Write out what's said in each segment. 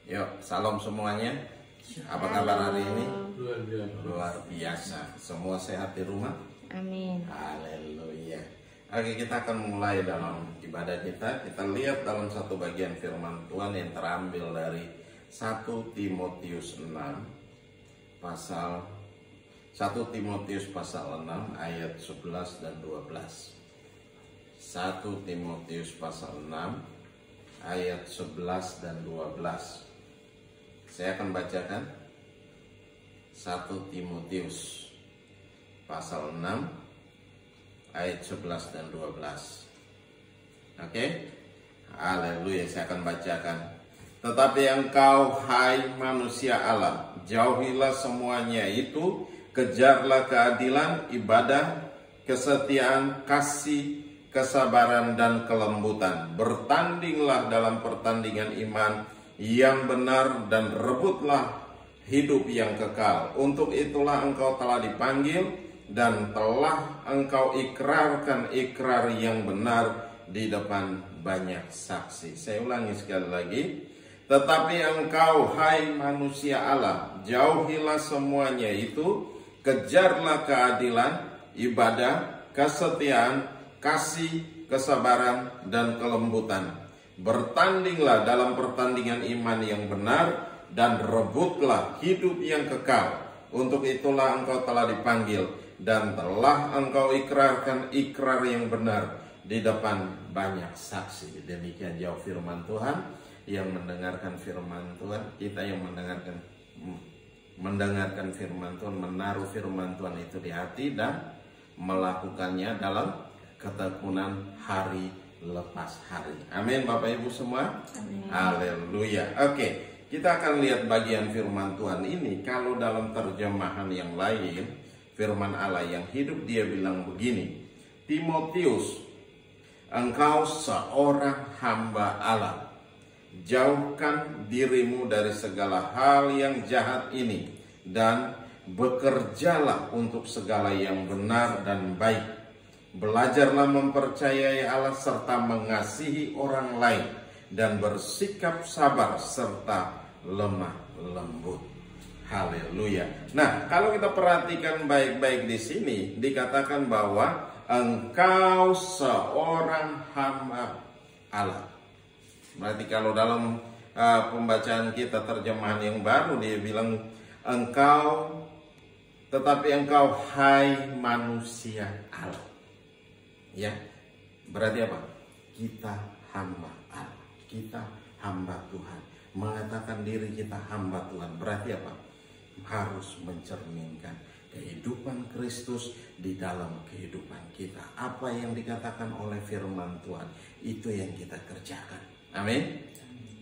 Yuk, salam semuanya. Apa kabar hari ini? Luar biasa. Semua sehat di rumah? Amin. Haleluya. Oke, kita akan mulai dalam ibadah kita. Kita lihat dalam satu bagian firman Tuhan yang terambil dari 1 Timotius 6 pasal 1 Timotius pasal 6 ayat 11 dan 12. 1 Timotius pasal 6 ayat 11 dan 12. Saya akan bacakan 1 Timotius pasal 6 ayat 11 dan 12. Oke? Haleluya, saya akan bacakan. Tetapi engkau, hai manusia Allah, jauhilah semuanya itu, kejarlah keadilan, ibadah, kesetiaan, kasih, kesabaran, dan kelembutan. Bertandinglah dalam pertandingan iman yang benar dan rebutlah hidup yang kekal. Untuk itulah engkau telah dipanggil dan telah engkau ikrarkan ikrar yang benar di depan banyak saksi. Saya ulangi sekali lagi. Tetapi engkau, hai manusia Allah, jauhilah semuanya itu, kejarlah keadilan, ibadah, kesetiaan, kasih, kesabaran, dan kelembutan. Bertandinglah dalam pertandingan iman yang benar dan rebutlah hidup yang kekal. Untuk itulah engkau telah dipanggil dan telah engkau ikrarkan ikrar yang benar di depan banyak saksi. Demikian jauh firman Tuhan. Yang mendengarkan firman Tuhan, kita yang mendengarkan firman Tuhan, menaruh firman Tuhan itu di hati dan melakukannya dalam ketekunan hari lepas hari. Amin Bapak Ibu semua. Amin. Haleluya. Oke, kita akan lihat bagian firman Tuhan ini. Kalau dalam terjemahan yang lain, firman Allah yang hidup, dia bilang begini, Timotius, engkau seorang hamba Allah, jauhkan dirimu dari segala hal yang jahat ini dan bekerjalah untuk segala yang benar dan baik. Belajarlah mempercayai Allah serta mengasihi orang lain dan bersikap sabar serta lemah lembut. Haleluya. Nah, kalau kita perhatikan baik-baik di sini dikatakan bahwa engkau seorang hamba Allah. Berarti kalau dalam pembacaan kita terjemahan yang baru dia bilang engkau, tetapi engkau hai manusia Allah. Ya, berarti apa? Kita hamba Allah, kita hamba Tuhan. Mengatakan diri kita hamba Tuhan berarti apa? Harus mencerminkan kehidupan Kristus di dalam kehidupan kita. Apa yang dikatakan oleh firman Tuhan, itu yang kita kerjakan. Amin.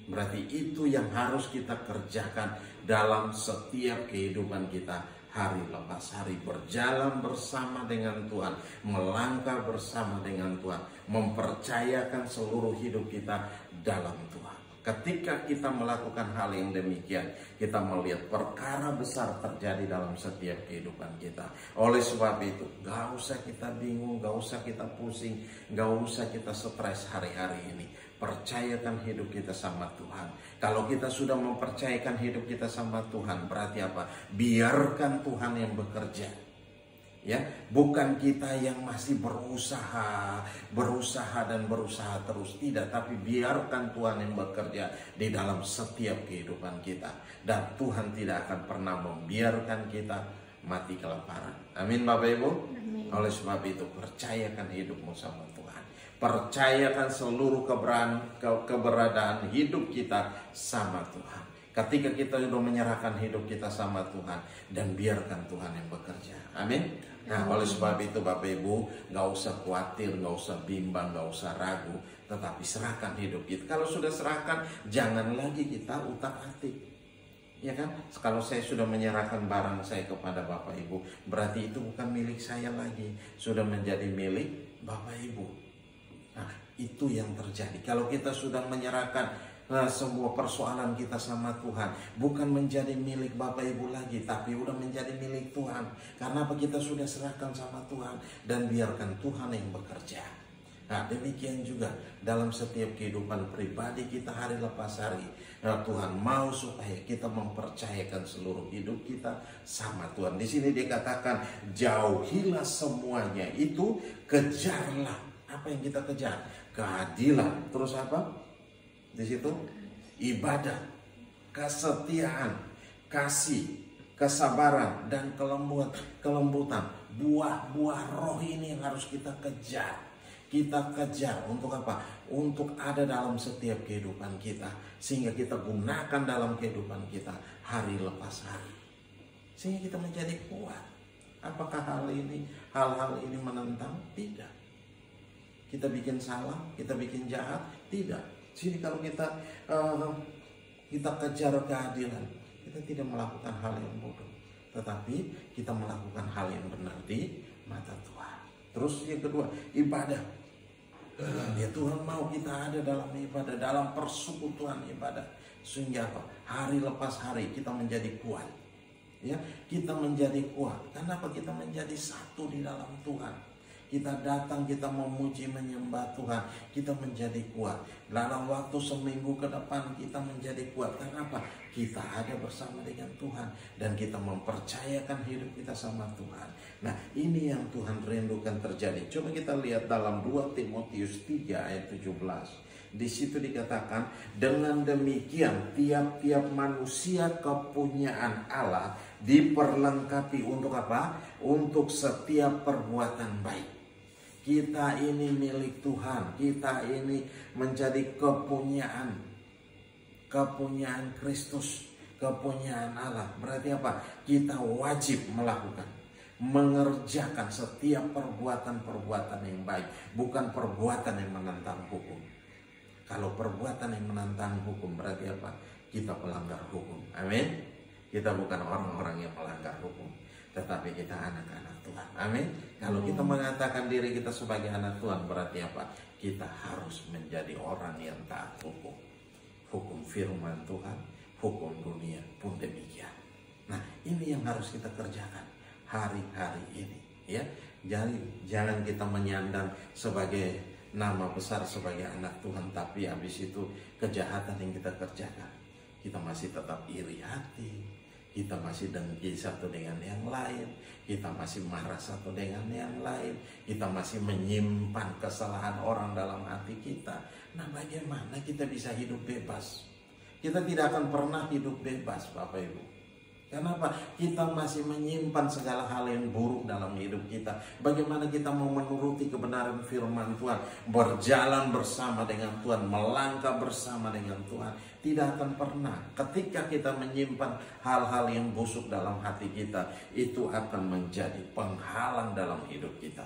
Berarti itu yang harus kita kerjakan dalam setiap kehidupan kita. Hari lepas hari, berjalan bersama dengan Tuhan, melangkah bersama dengan Tuhan, mempercayakan seluruh hidup kita dalam Tuhan. Ketika kita melakukan hal yang demikian, kita melihat perkara besar terjadi dalam setiap kehidupan kita. Oleh sebab itu, gak usah kita bingung, gak usah kita pusing, gak usah kita stres hari-hari ini. Percayakan hidup kita sama Tuhan. Kalau kita sudah mempercayakan hidup kita sama Tuhan, berarti apa? Biarkan Tuhan yang bekerja. Ya, bukan kita yang masih berusaha terus, tidak, tapi biarkan Tuhan yang bekerja di dalam setiap kehidupan kita. Dan Tuhan tidak akan pernah membiarkan kita mati kelaparan. Amin Bapak Ibu. Amin. Oleh sebab itu, percayakan hidupmu sama Tuhan. Percayakan seluruh keberadaan hidup kita sama Tuhan. Ketika kita sudah menyerahkan hidup kita sama Tuhan, dan biarkan Tuhan yang bekerja. Amin. Nah, oleh sebab itu Bapak Ibu, gak usah khawatir, gak usah bimbang, gak usah ragu, tetapi serahkan hidup kita. Kalau sudah serahkan, jangan lagi kita utak-atik. Ya kan? Kalau saya sudah menyerahkan barang saya kepada Bapak Ibu, berarti itu bukan milik saya lagi, sudah menjadi milik Bapak Ibu. Nah, itu yang terjadi. Kalau kita sudah menyerahkan semua persoalan kita sama Tuhan, bukan menjadi milik Bapak Ibu lagi, tapi udah menjadi milik Tuhan. Karena apa? Kita sudah serahkan sama Tuhan dan biarkan Tuhan yang bekerja. Nah, demikian juga dalam setiap kehidupan pribadi kita hari lepas hari. Nah, Tuhan mau supaya kita mempercayakan seluruh hidup kita sama Tuhan. Di sini dikatakan jauhilah semuanya itu, kejarlah. Apa yang kita kejar? Keadilan. Terus apa? Di situ ibadah, kesetiaan, kasih, kesabaran, dan kelembutan. Buah-buah roh ini yang harus kita kejar. Kita kejar untuk apa? Untuk ada dalam setiap kehidupan kita, sehingga kita gunakan dalam kehidupan kita hari lepas hari, sehingga kita menjadi kuat. Apakah hal-hal ini menentang? Tidak. Kita bikin salah, kita bikin jahat? Tidak. Sini kalau kita kejar keadilan, kita tidak melakukan hal yang bodoh, tetapi kita melakukan hal yang benar di mata Tuhan. Terus yang kedua, ibadah. Ya, Tuhan mau kita ada dalam ibadah, dalam persekutuan ibadah, sehingga apa? Hari lepas hari kita menjadi kuat. Ya, kita menjadi kuat. Kenapa? Kita menjadi satu di dalam Tuhan. Kita datang, kita memuji, menyembah Tuhan, kita menjadi kuat. Dalam waktu seminggu ke depan kita menjadi kuat. Kenapa? Kita ada bersama dengan Tuhan dan kita mempercayakan hidup kita sama Tuhan. Nah, ini yang Tuhan rindukan terjadi. Coba kita lihat dalam 2 Timotius 3 ayat 17. Di situ dikatakan, dengan demikian tiap-tiap manusia kepunyaan Allah diperlengkapi untuk apa? Untuk setiap perbuatan baik. Kita ini milik Tuhan, kita ini menjadi kepunyaan Kristus, kepunyaan Allah. Berarti apa? Kita wajib mengerjakan setiap perbuatan yang baik, bukan perbuatan yang menentang hukum. Kalau perbuatan yang menentang hukum berarti apa? Kita pelanggar hukum. Amin. Kita bukan orang-orang yang melanggar hukum, tetapi kita anak-anak Tuhan. Amin. Kalau kita mengatakan diri kita sebagai anak Tuhan, berarti apa? Kita harus menjadi orang yang taat hukum. Hukum firman Tuhan, hukum dunia pun demikian. Nah, ini yang harus kita kerjakan hari-hari ini, ya. Jadi jangan kita menyandang sebagai nama besar sebagai anak Tuhan, tapi habis itu kejahatan yang kita kerjakan, kita masih tetap iri hati, kita masih dengki satu dengan yang lain, kita masih marah satu dengan yang lain, kita masih menyimpan kesalahan orang dalam hati kita. Nah, bagaimana kita bisa hidup bebas? Kita tidak akan pernah hidup bebas, Bapak Ibu. Kenapa? Kita masih menyimpan segala hal yang buruk dalam hidup kita. Bagaimana kita mau menuruti kebenaran firman Tuhan, berjalan bersama dengan Tuhan, melangkah bersama dengan Tuhan? Tidak akan pernah. Ketika kita menyimpan hal-hal yang busuk dalam hati kita, itu akan menjadi penghalang dalam hidup kita.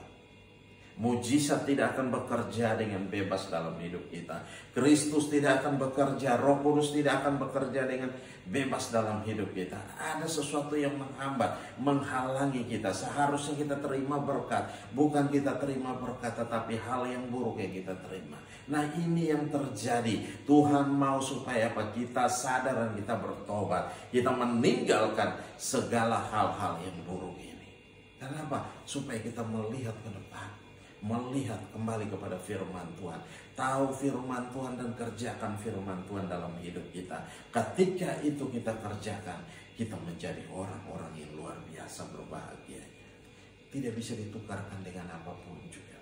Mujizat tidak akan bekerja dengan bebas dalam hidup kita. Kristus tidak akan bekerja, Roh Kudus tidak akan bekerja dengan bebas dalam hidup kita. Ada sesuatu yang menghambat, menghalangi kita. Seharusnya kita terima berkat, bukan kita terima berkat, tetapi hal yang buruk yang kita terima. Nah, ini yang terjadi. Tuhan mau supaya apa? Kita sadar dan kita bertobat. Kita meninggalkan segala hal-hal yang buruk ini. Kenapa? Supaya kita melihat ke depan, melihat kembali kepada firman Tuhan, tahu firman Tuhan dan kerjakan firman Tuhan dalam hidup kita. Ketika itu kita kerjakan, kita menjadi orang-orang yang luar biasa berbahagia. Tidak bisa ditukarkan dengan apapun juga.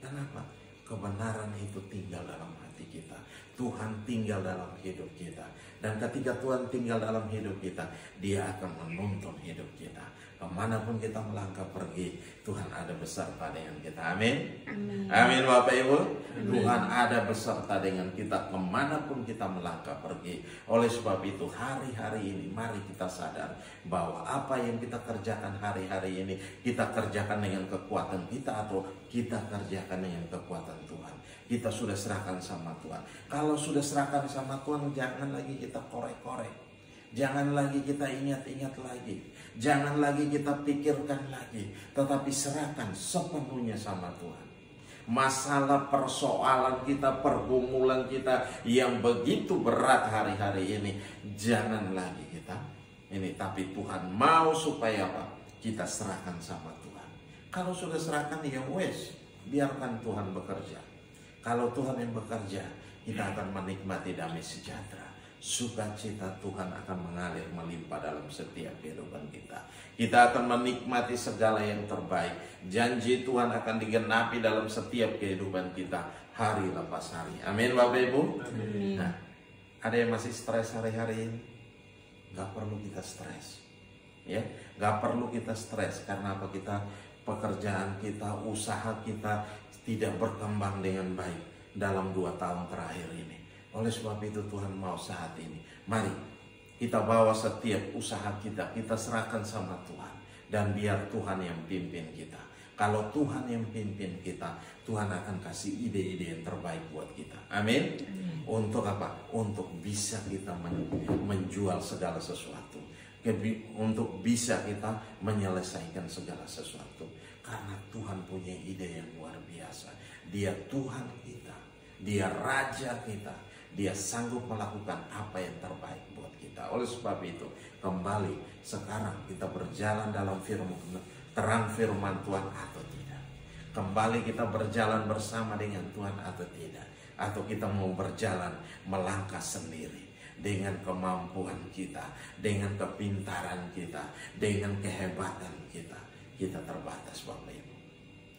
Kenapa? Kebenaran itu tinggal dalam hati kita. Tuhan tinggal dalam hidup kita. Dan ketika Tuhan tinggal dalam hidup kita, Dia akan menuntun hidup kita. Kemanapun kita melangkah pergi, Tuhan ada beserta dengan kita. Amin. Amin, amin Bapak Ibu. Amin. Tuhan ada beserta dengan kita kemanapun kita melangkah pergi. Oleh sebab itu hari-hari ini mari kita sadar bahwa apa yang kita kerjakan hari-hari ini, kita kerjakan dengan kekuatan kita atau kita kerjakan dengan kekuatan Tuhan. Kita sudah serahkan sama Tuhan. Kalau sudah serahkan sama Tuhan, jangan lagi kita korek-korek. Jangan lagi kita ingat-ingat lagi. Jangan lagi kita pikirkan lagi. Tetapi serahkan sepenuhnya sama Tuhan. Masalah, persoalan kita, pergumulan kita yang begitu berat hari-hari ini, jangan lagi kita ini. Tapi Tuhan mau supaya apa? Kita serahkan sama Tuhan. Kalau sudah serahkan, ya wes, biarkan Tuhan bekerja. Kalau Tuhan yang bekerja, kita akan menikmati damai sejahtera. Sukacita Tuhan akan mengalir melimpah dalam setiap kehidupan kita. Kita akan menikmati segala yang terbaik. Janji Tuhan akan digenapi dalam setiap kehidupan kita, hari lepas hari. Amin Bapak Ibu. Amin. Nah, ada yang masih stres hari-hari ini? Gak perlu kita stres, ya. Gak perlu kita stres karena apa? Pekerjaan kita, usaha kita tidak berkembang dengan baik dalam 2 tahun terakhir ini. Oleh sebab itu Tuhan mau saat ini, mari kita bawa setiap usaha kita serahkan sama Tuhan. Dan biar Tuhan yang pimpin kita. Kalau Tuhan yang pimpin kita, Tuhan akan kasih ide-ide yang terbaik buat kita. Amin. Untuk apa? Untuk bisa kita menjual segala sesuatu. Untuk bisa kita menyelesaikan segala sesuatu. Karena Tuhan punya ide yang luar biasa. Dia Tuhan kita. Dia Raja kita. Dia sanggup melakukan apa yang terbaik buat kita. Oleh sebab itu, kembali sekarang kita berjalan dalam terang firman Tuhan atau tidak. Kembali kita berjalan bersama dengan Tuhan atau tidak. Atau kita mau berjalan melangkah sendiri. Dengan kemampuan kita, dengan kepintaran kita, dengan kehebatan kita. Kita terbatas Bapak Ibu.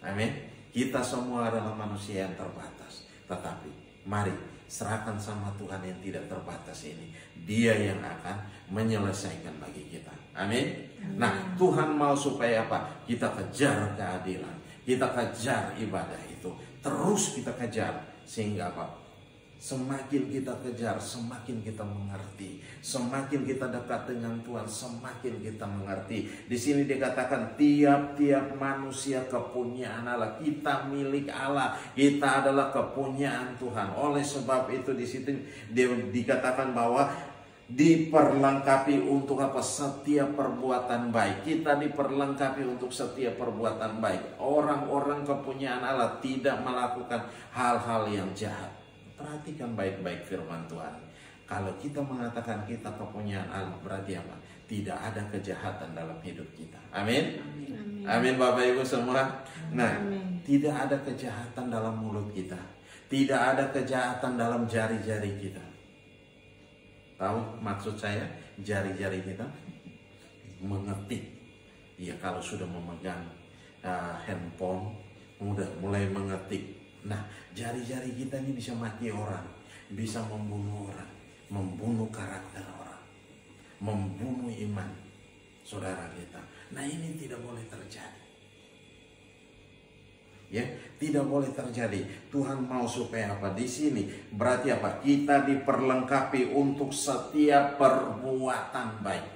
Amin. Kita semua adalah manusia yang terbatas. Tetapi mari serahkan sama Tuhan yang tidak terbatas ini. Dia yang akan menyelesaikan bagi kita. Amin. Nah, Tuhan mau supaya apa? Kita kejar keadilan. Kita kejar ibadah itu. Terus kita kejar. Sehingga apa? Semakin kita kejar, semakin kita mengerti. Semakin kita dekat dengan Tuhan, semakin kita mengerti. Di sini dikatakan tiap-tiap manusia kepunyaan Allah. Kita milik Allah. Kita adalah kepunyaan Tuhan. Oleh sebab itu di situ dikatakan bahwa diperlengkapi untuk apa? Setiap perbuatan baik. Kita diperlengkapi untuk setiap perbuatan baik. Orang-orang kepunyaan Allah tidak melakukan hal-hal yang jahat. Perhatikan baik-baik firman Tuhan. Kalau kita mengatakan kita kepunyaan Allah, berarti apa? Tidak ada kejahatan dalam hidup kita. Amin. Amin, amin Bapak Ibu semua. Nah, amin. Tidak ada kejahatan dalam mulut kita. Tidak ada kejahatan dalam jari-jari kita. Tahu maksud saya? Jari-jari kita mengetik. Ya, kalau sudah memegang handphone, mulai mengetik. Nah, jari-jari kita ini bisa mati orang, bisa membunuh orang, membunuh karakter orang, membunuh iman saudara kita. Nah, ini tidak boleh terjadi. Ya, tidak boleh terjadi. Tuhan mau supaya apa? Di sini berarti apa? Kita diperlengkapi untuk setiap perbuatan baik.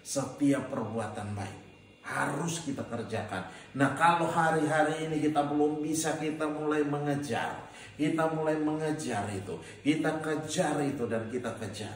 Setiap perbuatan baik harus kita kerjakan. Nah, kalau hari-hari ini kita belum bisa, kita mulai mengejar. Kita mulai mengejar itu. Kita kejar itu dan kita kejar.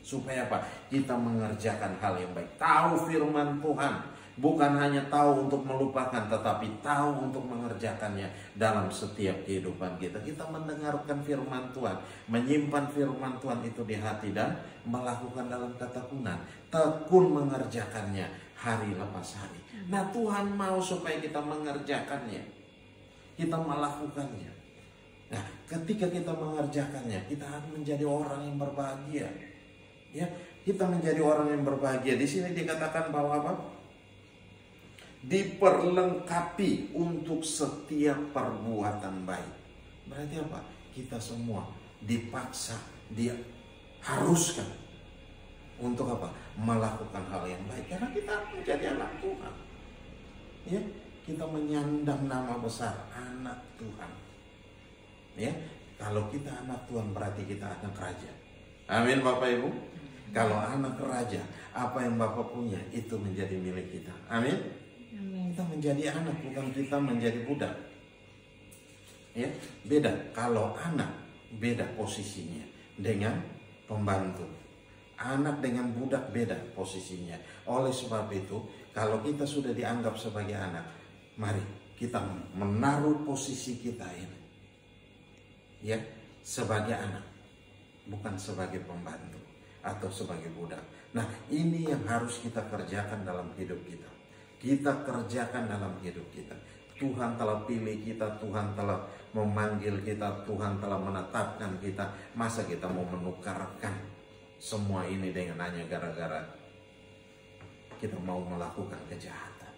Supaya apa? Kita mengerjakan hal yang baik. Tahu firman Tuhan. Bukan hanya tahu untuk melupakan, tetapi tahu untuk mengerjakannya dalam setiap kehidupan kita. Kita mendengarkan firman Tuhan. Menyimpan firman Tuhan itu di hati dan melakukan dalam ketekunan. Tekun mengerjakannya hari lepas hari. Nah, Tuhan mau supaya kita mengerjakannya. Kita melakukannya. Nah, ketika kita mengerjakannya, kita akan menjadi orang yang berbahagia. Ya, kita menjadi orang yang berbahagia. Di sini dikatakan bahwa apa? Diperlengkapi untuk setiap perbuatan baik. Berarti apa? Kita semua dipaksa, dia haruskan untuk apa? Melakukan hal yang baik. Karena kita menjadi anak Tuhan. Ya, kita menyandang nama besar anak Tuhan. Ya, kalau kita anak Tuhan berarti kita anak raja. Amin Bapak Ibu. Kalau anak raja, apa yang Bapak punya itu menjadi milik kita. Amin. Amin. Kita menjadi anak, bukan kita menjadi budak. Ya, beda. Kalau anak beda posisinya dengan pembantu. Anak dengan budak beda posisinya. Oleh sebab itu, kalau kita sudah dianggap sebagai anak, mari kita menaruh posisi kita ini, ya, sebagai anak, bukan sebagai pembantu atau sebagai budak. Nah, ini yang harus kita kerjakan dalam hidup kita. Kita kerjakan dalam hidup kita. Tuhan telah pilih kita, Tuhan telah memanggil kita, Tuhan telah menetapkan kita. Masa kita mau menukarkan semua ini dengan hanya gara-gara kita mau melakukan kejahatan,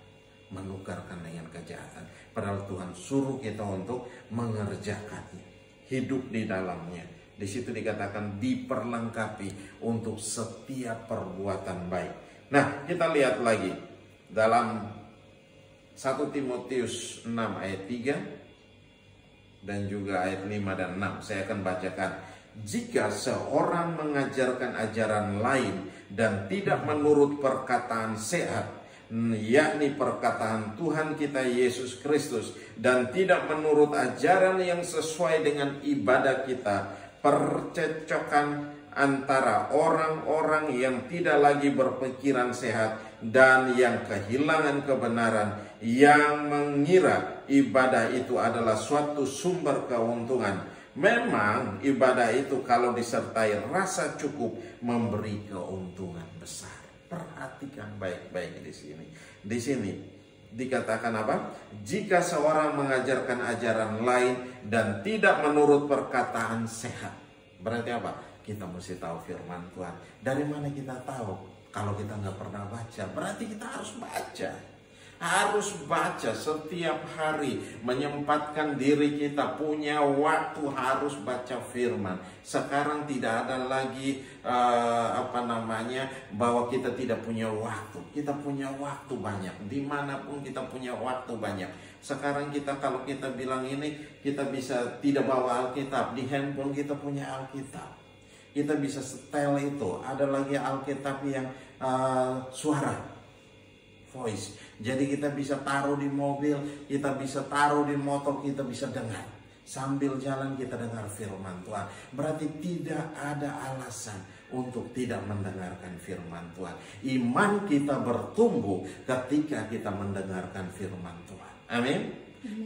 menukarkan dengan kejahatan. Padahal Tuhan suruh kita untuk mengerjakannya, hidup di dalamnya. Di situ dikatakan diperlengkapi untuk setiap perbuatan baik. Nah, kita lihat lagi dalam 1 Timotius 6 ayat 3 dan juga ayat 5 dan 6. Saya akan bacakan. Jika seorang mengajarkan ajaran lain dan tidak menurut perkataan sehat, yakni perkataan Tuhan kita Yesus Kristus, dan tidak menurut ajaran yang sesuai dengan ibadah kita, percecokan antara orang-orang yang tidak lagi berpikiran sehat dan yang kehilangan kebenaran, yang mengira ibadah itu adalah suatu sumber keuntungan. Memang ibadah itu kalau disertai rasa cukup memberi keuntungan besar. Perhatikan baik-baik di sini. Di sini dikatakan apa? Jika seorang mengajarkan ajaran lain dan tidak menurut perkataan sehat. Berarti apa? Kita mesti tahu firman Tuhan. Dari mana kita tahu? Kalau kita nggak pernah baca, berarti kita harus baca. Harus baca setiap hari, menyempatkan diri kita, punya waktu harus baca firman. Sekarang tidak ada lagi bahwa kita tidak punya waktu. Kita punya waktu banyak, dimanapun kita punya waktu banyak. Sekarang kita kalau kita bilang ini, kita bisa tidak bawa Alkitab, di handphone kita punya Alkitab. Kita bisa setel itu. Ada lagi Alkitab yang suara, voice. Jadi kita bisa taruh di mobil, kita bisa taruh di motor, kita bisa dengar. Sambil jalan kita dengar firman Tuhan. Berarti tidak ada alasan untuk tidak mendengarkan firman Tuhan. Iman kita bertumbuh ketika kita mendengarkan firman Tuhan. Amin.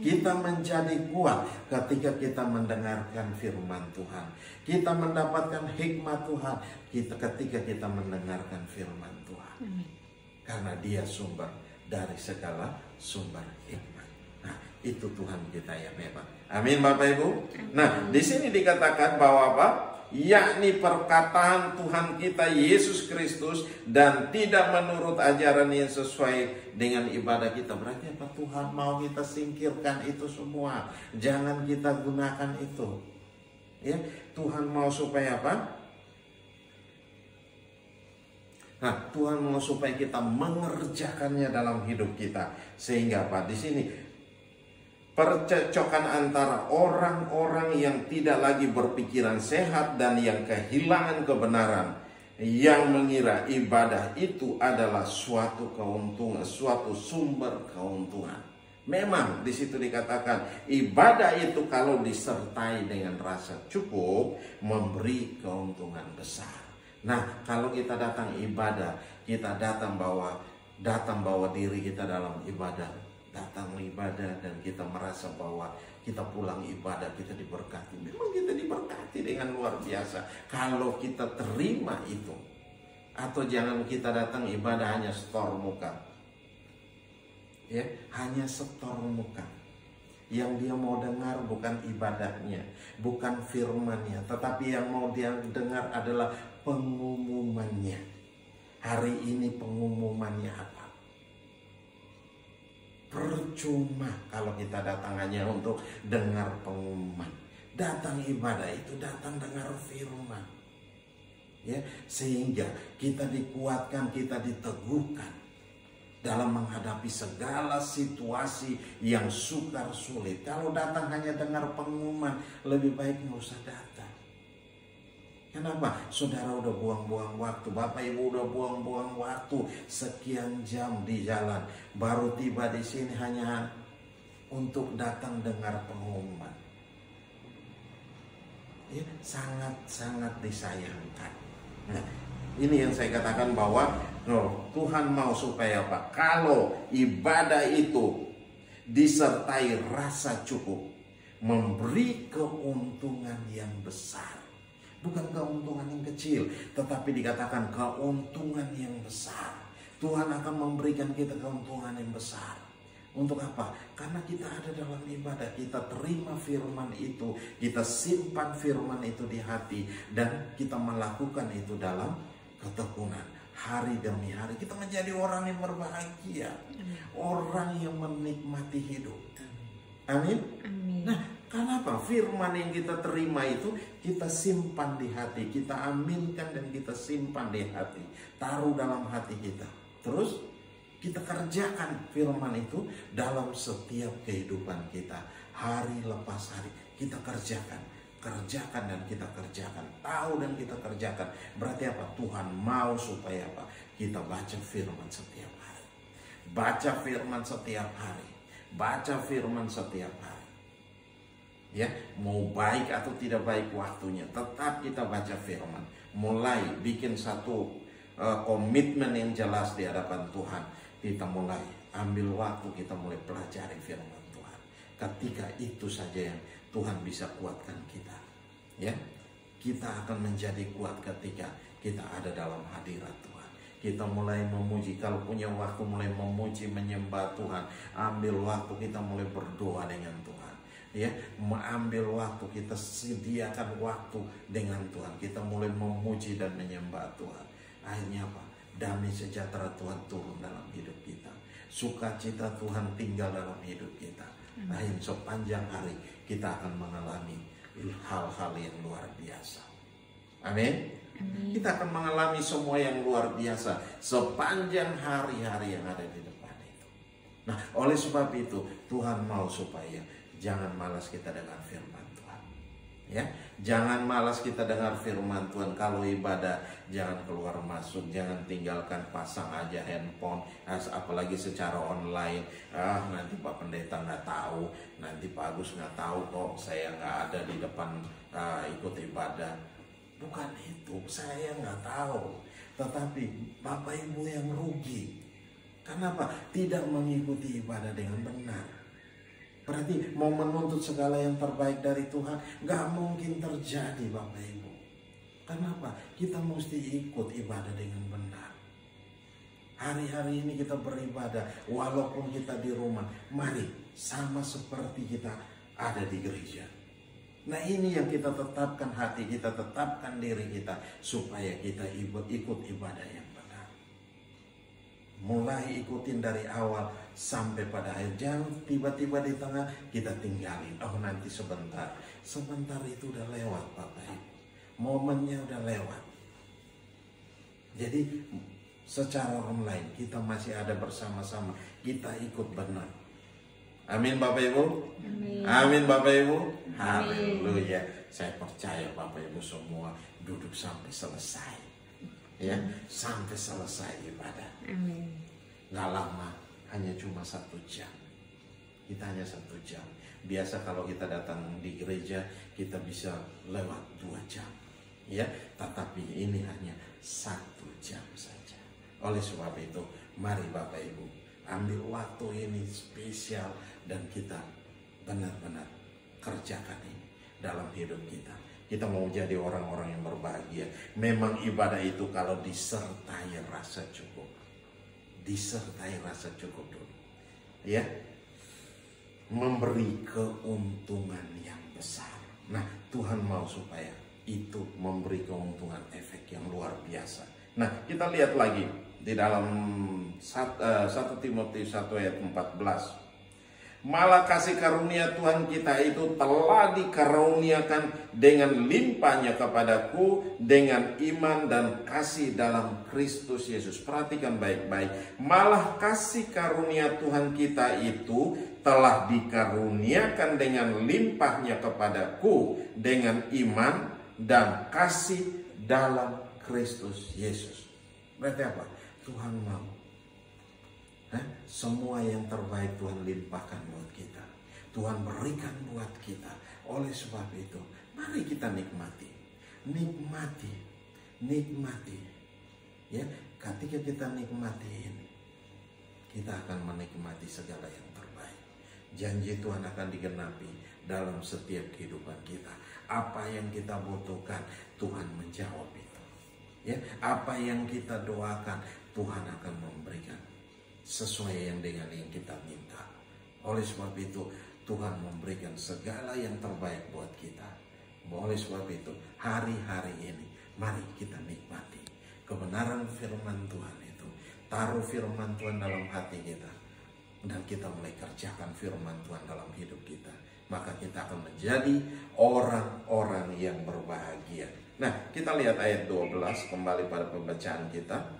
Kita menjadi kuat ketika kita mendengarkan firman Tuhan. Kita mendapatkan hikmat Tuhan ketika kita mendengarkan firman Tuhan. Karena Dia sumber dari segala sumber hikmat. Nah, itu Tuhan kita yang hebat. Amin, Bapak Ibu. Nah, di sini dikatakan bahwa apa? Yakni perkataan Tuhan kita Yesus Kristus dan tidak menurut ajaran yang sesuai dengan ibadah kita. Berarti apa? Tuhan mau kita singkirkan itu semua. Jangan kita gunakan itu. Ya, Tuhan mau supaya apa? Nah, Tuhan mau supaya kita mengerjakannya dalam hidup kita. Sehingga apa? Di sini percecokan antara orang-orang yang tidak lagi berpikiran sehat dan yang kehilangan kebenaran, yang mengira ibadah itu adalah suatu keuntungan, suatu sumber keuntungan. Memang di situ dikatakan ibadah itu kalau disertai dengan rasa cukup memberi keuntungan besar. Nah, kalau kita datang ibadah, kita datang bawa diri kita dalam ibadah, datang ibadah dan kita merasa bahwa kita pulang ibadah kita diberkati. Memang kita diberkati dengan luar biasa kalau kita terima itu. Atau jangan kita datang ibadah hanya setor muka. Ya, hanya setor muka. Yang dia mau dengar bukan ibadahnya, bukan firmannya, tetapi yang mau dia dengar adalah pengumumannya. Hari ini pengumumannya apa? Percuma kalau kita datang hanya untuk dengar pengumuman. Datang ibadah itu datang dengar firman. Ya, sehingga kita dikuatkan, kita diteguhkan dalam menghadapi segala situasi yang sukar sulit. Kalau datang hanya dengar pengumuman, lebih baik nggak usah datang. Kenapa? Saudara udah buang-buang waktu, Bapak Ibu udah buang-buang waktu sekian jam di jalan, baru tiba di sini hanya untuk datang dengar pengumuman. Ya, sangat-sangat disayangkan. Nah, ini yang saya katakan bahwa Tuhan mau supaya apa? Kalau ibadah itu disertai rasa cukup, memberi keuntungan yang besar. Bukan keuntungan yang kecil, tetapi dikatakan keuntungan yang besar. Tuhan akan memberikan kita keuntungan yang besar. Untuk apa? Karena kita ada dalam ibadah, kita terima firman itu, kita simpan firman itu di hati, dan kita melakukan itu dalam ketekunan. Hari demi hari kita menjadi orang yang berbahagia, orang yang menikmati hidup. Amin. Nah, kenapa? Firman yang kita terima itu kita simpan di hati, kita aminkan dan kita simpan di hati, taruh dalam hati kita. Terus kita kerjakan firman itu dalam setiap kehidupan kita. Hari lepas hari kita kerjakan dan kita kerjakan. Tahu dan kita kerjakan. Berarti apa? Tuhan mau supaya apa? Kita baca firman setiap hari. Baca firman setiap hari. Baca firman setiap hari. Ya, mau baik atau tidak baik waktunya, tetap kita baca firman. Mulai bikin satu komitmen yang jelas di hadapan Tuhan. Kita mulai ambil waktu, kita mulai pelajari firman Tuhan. Ketika itu saja yang Tuhan bisa kuatkan kita. Ya, kita akan menjadi kuat ketika kita ada dalam hadirat Tuhan. Kita mulai memuji, kalau punya waktu mulai memuji, menyembah Tuhan. Ambil waktu kita mulai berdoa dengan Tuhan. Ya, mengambil waktu, kita sediakan waktu dengan Tuhan. Kita mulai memuji dan menyembah Tuhan. Akhirnya apa? Damai sejahtera Tuhan turun dalam hidup kita. Sukacita Tuhan tinggal dalam hidup kita. Akhirnya sepanjang hari kita akan mengalami hal-hal yang luar biasa. Amin. Kita akan mengalami semua yang luar biasa sepanjang hari-hari yang ada di depan itu. Nah, oleh sebab itu Tuhan mau supaya jangan malas kita dengar firman Tuhan. Ya, jangan malas kita dengar firman Tuhan. Kalau ibadah jangan keluar masuk, jangan tinggalkan, pasang aja handphone, apalagi secara online. Nanti Pak Pendeta nggak tahu, nanti Pak Agus nggak tahu kok saya nggak ada di depan ikut ibadah. Bukan itu, saya nggak tahu, tetapi Bapak Ibu yang rugi. Kenapa? Tidak mengikuti ibadah dengan benar. Berarti mau menuntut segala yang terbaik dari Tuhan gak mungkin terjadi, Bapak Ibu. Kenapa? Kita mesti ikut ibadah dengan benar. Hari-hari ini kita beribadah walaupun kita di rumah. Mari sama seperti kita ada di gereja. Nah, ini yang kita tetapkan hati kita, tetapkan diri kita, supaya kita ikut ibadah yang benar. Mulai ikutin dari awal sampai pada akhir. Jangan tiba-tiba di tengah kita tinggalin. Oh, nanti sebentar. Sebentar itu udah lewat, Bapak Ibu. Momennya udah lewat. Jadi secara online kita masih ada bersama-sama. Kita ikut benar. Amin, Bapak Ibu. Amin, Bapak Ibu. Haleluya. Saya percaya Bapak Ibu semua duduk sampai selesai. Ya, sampai selesai ibadah. Amin. Gak lama, hanya cuma 1 jam. Kita hanya 1 jam. Biasa kalau kita datang di gereja, kita bisa lewat 2 jam. Ya, tetapi ini hanya 1 jam saja. Oleh sebab itu, mari Bapak Ibu ambil waktu ini spesial dan kita benar-benar kerjakan ini dalam hidup kita. Kita mau jadi orang-orang yang berbahagia. Memang ibadah itu kalau disertai rasa cukup. Disertai rasa cukup dulu. Ya. Memberi keuntungan yang besar. Nah, Tuhan mau supaya itu memberi keuntungan, efek yang luar biasa. Nah, kita lihat lagi di dalam 1 Timotius 1 ayat 14. Malah kasih karunia Tuhan kita itu telah dikaruniakan dengan limpahnya kepadaku dengan iman dan kasih dalam Kristus Yesus. Perhatikan baik-baik. Malah kasih karunia Tuhan kita itu telah dikaruniakan dengan limpahnya kepadaku dengan iman dan kasih dalam Kristus Yesus. Berarti apa? Tuhan mau semua yang terbaik Tuhan limpahkan buat kita. Tuhan berikan buat kita. Oleh sebab itu, mari kita nikmati. Nikmati. Ya, ketika kita nikmati ini, kita akan menikmati segala yang terbaik. Janji Tuhan akan digenapi dalam setiap kehidupan kita. Apa yang kita butuhkan, Tuhan menjawab itu. Ya, apa yang kita doakan, Tuhan akan memberikan sesuai yang dengan yang kita minta. Oleh sebab itu Tuhan memberikan segala yang terbaik buat kita. Oleh sebab itu hari-hari ini mari kita nikmati kebenaran firman Tuhan itu. Taruh firman Tuhan dalam hati kita. Dan kita mulai kerjakan firman Tuhan dalam hidup kita. Maka kita akan menjadi orang-orang yang berbahagia. Nah, kita lihat ayat 12 kembali pada pembacaan kita.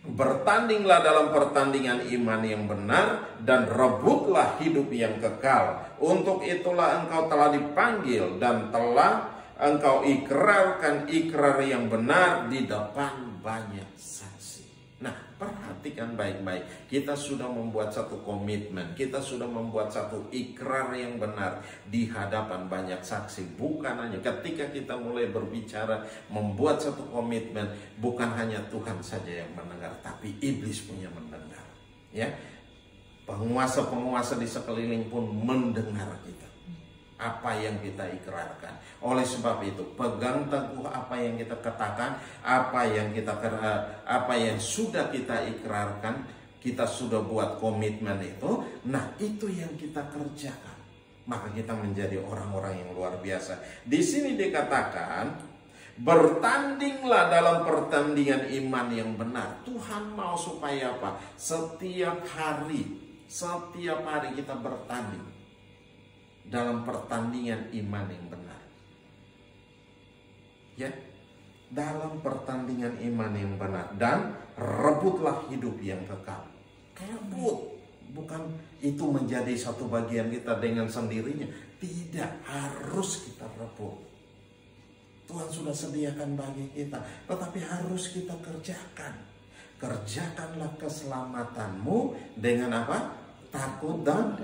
Bertandinglah dalam pertandingan iman yang benar dan rebutlah hidup yang kekal. Untuk itulah engkau telah dipanggil dan telah engkau ikrarkan ikrar yang benar di depan banyak saksi. Nah, perhatikan baik-baik. Kita sudah membuat satu komitmen. Kita sudah membuat satu ikrar yang benar di hadapan banyak saksi. Bukan hanya ketika kita mulai berbicara, membuat satu komitmen, bukan hanya Tuhan saja yang mendengar, tapi iblis punya mendengar. Ya, penguasa-penguasa di sekeliling pun mendengar kita. Apa yang kita ikrarkan. Oleh sebab itu, pegang teguh apa yang kita katakan, apa yang sudah kita ikrarkan, kita sudah buat komitmen itu. Nah, itu yang kita kerjakan. Maka kita menjadi orang-orang yang luar biasa. Di sini dikatakan, bertandinglah dalam pertandingan iman yang benar. Tuhan mau supaya apa? Setiap hari kita bertanding dalam pertandingan iman yang benar. Ya, dalam pertandingan iman yang benar. Dan rebutlah hidup yang kekal. Rebut. Bukan itu menjadi satu bagian kita dengan sendirinya. Tidak, harus kita rebut. Tuhan sudah sediakan bagi kita, tetapi harus kita kerjakan. Kerjakanlah keselamatanmu dengan apa? Takut dan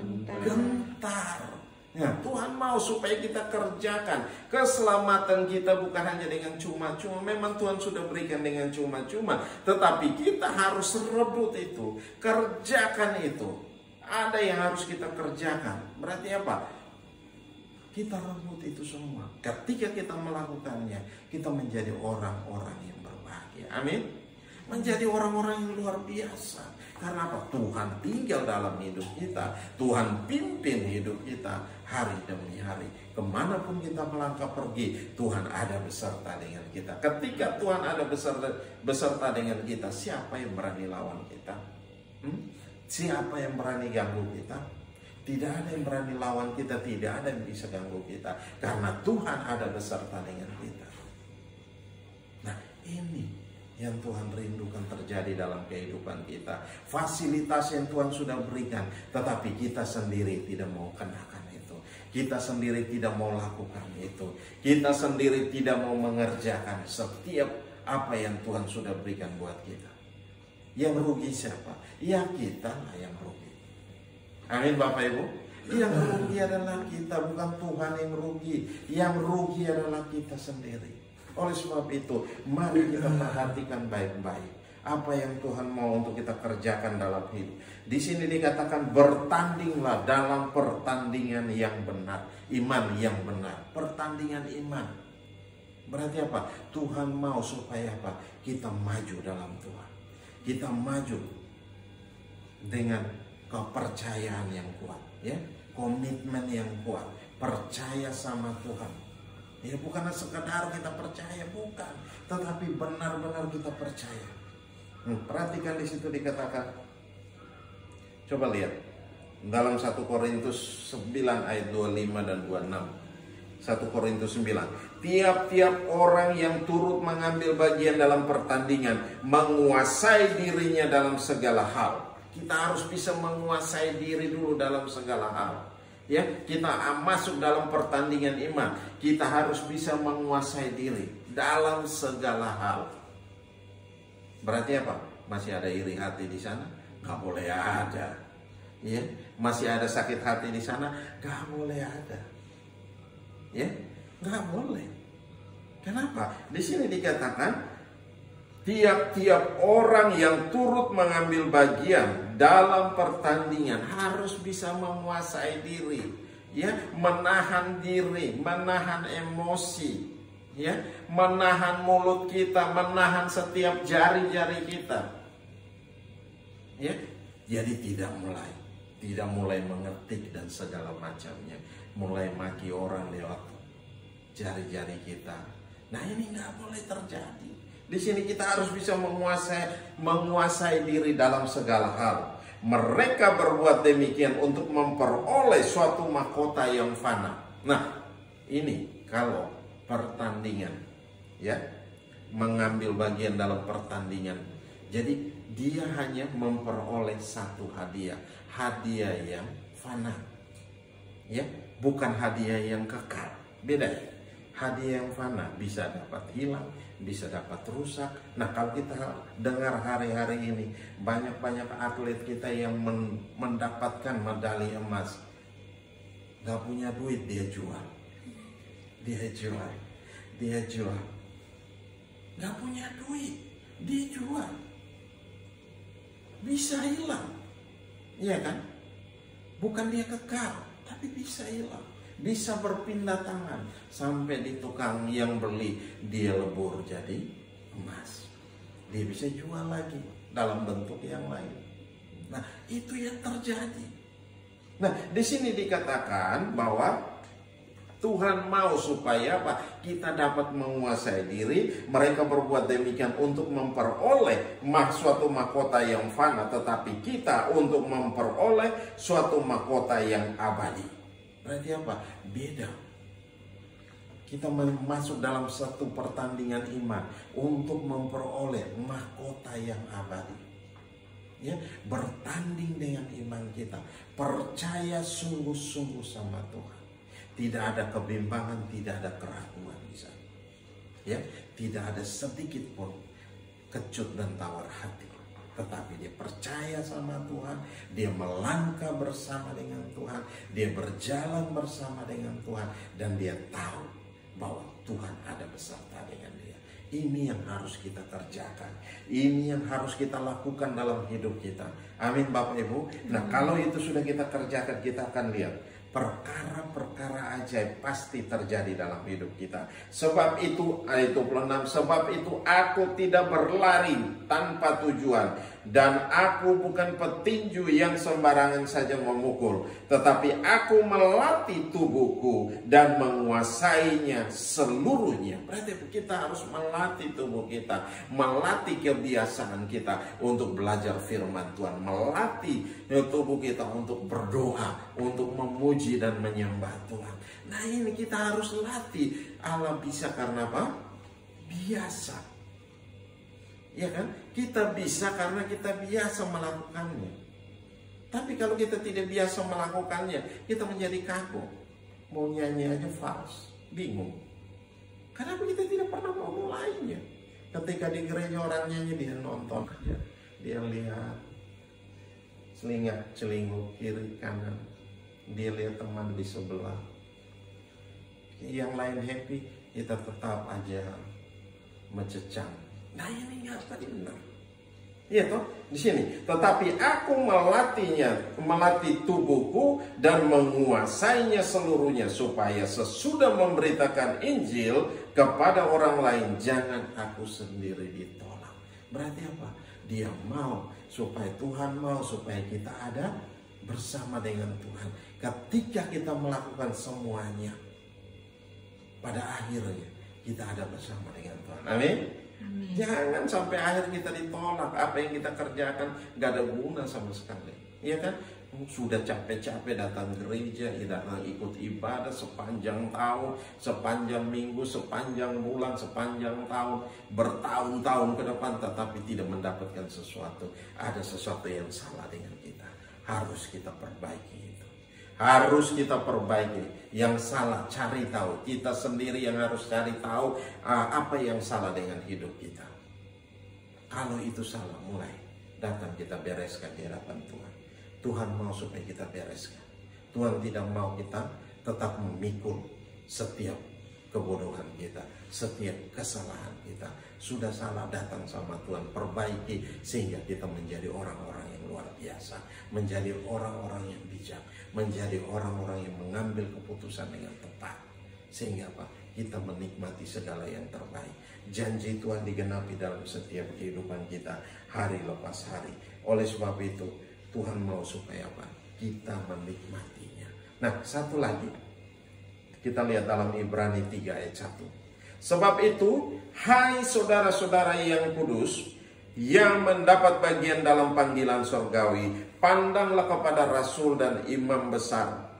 gentar. Nah, Tuhan mau supaya kita kerjakan keselamatan kita bukan hanya dengan cuma-cuma. Memang Tuhan sudah berikan dengan cuma-cuma, tetapi kita harus rebut itu, kerjakan itu. Ada yang harus kita kerjakan. Berarti apa? Kita rebut itu semua. Ketika kita melakukannya, kita menjadi orang-orang yang berbahagia. Amin. Menjadi orang-orang yang luar biasa. Karena apa? Tuhan tinggal dalam hidup kita. Tuhan pimpin hidup kita hari demi hari. Kemanapun kita melangkah pergi, Tuhan ada beserta dengan kita. Ketika Tuhan ada beserta dengan kita, siapa yang berani lawan kita? Siapa yang berani ganggu kita? Tidak ada yang berani lawan kita. Tidak ada yang bisa ganggu kita. Karena Tuhan ada beserta dengan kita. Nah, ini yang Tuhan rindukan terjadi dalam kehidupan kita. Fasilitas yang Tuhan sudah berikan, tetapi kita sendiri tidak mau kenakan itu. Kita sendiri tidak mau lakukan itu. Kita sendiri tidak mau mengerjakan setiap apa yang Tuhan sudah berikan buat kita. Yang rugi siapa? Ya kita lah yang rugi. Amin Bapak Ibu. Yang rugi adalah kita, bukan Tuhan yang rugi. Yang rugi adalah kita sendiri. Oleh sebab itu, mari kita perhatikan baik-baik apa yang Tuhan mau untuk kita kerjakan dalam hidup. Di sini dikatakan bertandinglah dalam pertandingan yang benar, iman yang benar, pertandingan iman. Berarti apa? Tuhan mau supaya apa? Kita maju dalam Tuhan. Kita maju dengan kepercayaan yang kuat, ya, komitmen yang kuat, percaya sama Tuhan. Ya, bukan sekedar kita percaya, bukan, tetapi benar-benar kita percaya. Perhatikan di situ dikatakan, coba lihat dalam 1 Korintus 9 ayat 25 dan 26. 1 Korintus 9. Tiap-tiap orang yang turut mengambil bagian dalam pertandingan menguasai dirinya dalam segala hal. Kita harus bisa menguasai diri dulu dalam segala hal. Ya, kita masuk dalam pertandingan iman, kita harus bisa menguasai diri dalam segala hal. Berarti apa? Masih ada iri hati di sana? Gak boleh ada. Ya, masih ada sakit hati di sana? Gak boleh ada. Ya, gak boleh. Kenapa? Di sini dikatakan tiap-tiap orang yang turut mengambil bagian dalam pertandingan harus bisa menguasai diri, ya, menahan diri, menahan emosi, ya, menahan mulut kita, menahan setiap jari-jari kita, ya. Jadi tidak Tidak mulai mengetik dan segala macamnya, mulai maki orang lewat jari-jari kita. Nah, ini nggak boleh terjadi. Di sini kita harus bisa menguasai diri dalam segala hal. Mereka berbuat demikian untuk memperoleh suatu mahkota yang fana. Nah, ini kalau pertandingan, ya, mengambil bagian dalam pertandingan. Jadi dia hanya memperoleh satu hadiah, hadiah yang fana, ya, bukan hadiah yang kekal. Beda ya. Hadiah yang fana bisa dapat hilang, bisa dapat rusak. Nah, kalau kita dengar hari-hari ini banyak-banyak atlet kita yang mendapatkan medali emas, gak punya duit, dia jual, gak punya duit, dia jual, bisa hilang, iya kan? Bukan dia kekal, tapi bisa hilang. Bisa berpindah tangan sampai di tukang yang beli, dia lebur jadi emas. Dia bisa jual lagi dalam bentuk yang lain. Nah, itu yang terjadi. Nah, di sini dikatakan bahwa Tuhan mau supaya apa? Kita dapat menguasai diri. Mereka berbuat demikian untuk memperoleh suatu mahkota yang fana, tetapi kita untuk memperoleh suatu mahkota yang abadi. Berarti apa? Beda. Kita masuk dalam satu pertandingan iman untuk memperoleh mahkota yang abadi. Ya, bertanding dengan iman kita, percaya sungguh-sungguh sama Tuhan. Tidak ada kebimbangan, tidak ada keraguan di sana. Ya, tidak ada sedikit pun kecut dan tawar hati. Tetapi dia percaya sama Tuhan, dia melangkah bersama dengan Tuhan, dia berjalan bersama dengan Tuhan, dan dia tahu bahwa Tuhan ada beserta dengan dia. Ini yang harus kita kerjakan, ini yang harus kita lakukan dalam hidup kita. Amin Bapak Ibu. Nah, kalau itu sudah kita kerjakan, kita akan lihat perkara-perkara ajaib pasti terjadi dalam hidup kita. Sebab itu, ayat 26, sebab itu aku tidak berlari tanpa tujuan, dan aku bukan petinju yang sembarangan saja memukul, tetapi aku melatih tubuhku dan menguasainya seluruhnya. Berarti kita harus melatih tubuh kita, melatih kebiasaan kita untuk belajar firman Tuhan, melatih tubuh kita untuk berdoa, untuk memuji dan menyembah Tuhan. Nah, ini kita harus latih. Allah bisa karena apa? Biasa. Ya kan? Kita bisa karena kita biasa melakukannya. Tapi kalau kita tidak biasa melakukannya, kita menjadi kaku. Mau nyanyi aja fals, bingung. Karena kita tidak pernah mau mulainya. Ketika di gereja orang nyanyi, dia nonton aja. Dia lihat selingat celinguk kiri kanan. Dia lihat teman di sebelah. Yang lain happy, kita tetap aja mencecang. Nah, ini nggak benar. Iya toh, di sini. Tetapi aku melatih tubuhku dan menguasainya seluruhnya, supaya sesudah memberitakan Injil kepada orang lain, jangan aku sendiri ditolak. Berarti apa? Dia mau supaya Tuhan mau supaya kita ada bersama dengan Tuhan. Ketika kita melakukan semuanya, pada akhirnya kita ada bersama dengan Tuhan. Amin. Amin. Jangan sampai akhir kita ditolak. Apa yang kita kerjakan gak ada guna sama sekali. Iya kan? Sudah capek-capek datang gereja, datang ikut ibadah sepanjang tahun, sepanjang minggu, sepanjang bulan, sepanjang tahun, bertahun-tahun ke depan, tetapi tidak mendapatkan sesuatu. Ada sesuatu yang salah dengan kita. Harus kita perbaiki itu. Harus kita perbaiki. Yang salah cari tahu. Kita sendiri yang harus cari tahu apa yang salah dengan hidup kita. Kalau itu salah, mulai datang kita bereskan di hadapan Tuhan. Tuhan mau supaya kita bereskan. Tuhan tidak mau kita tetap memikul setiap kebodohan kita, setiap kesalahan kita. Sudah salah, datang sama Tuhan, perbaiki sehingga kita menjadi orang-orang yang luar biasa, menjadi orang-orang yang bijak, menjadi orang-orang yang mengambil keputusan dengan tepat, sehingga apa? Kita menikmati segala yang terbaik. Janji Tuhan digenapi dalam setiap kehidupan kita hari lepas hari. Oleh sebab itu Tuhan mau supaya apa? kita menikmatinya. Nah, satu lagi. Kita lihat dalam Ibrani 3 ayat 1. Sebab itu, hai saudara-saudara yang kudus, yang mendapat bagian dalam panggilan surgawi, pandanglah kepada Rasul dan Imam besar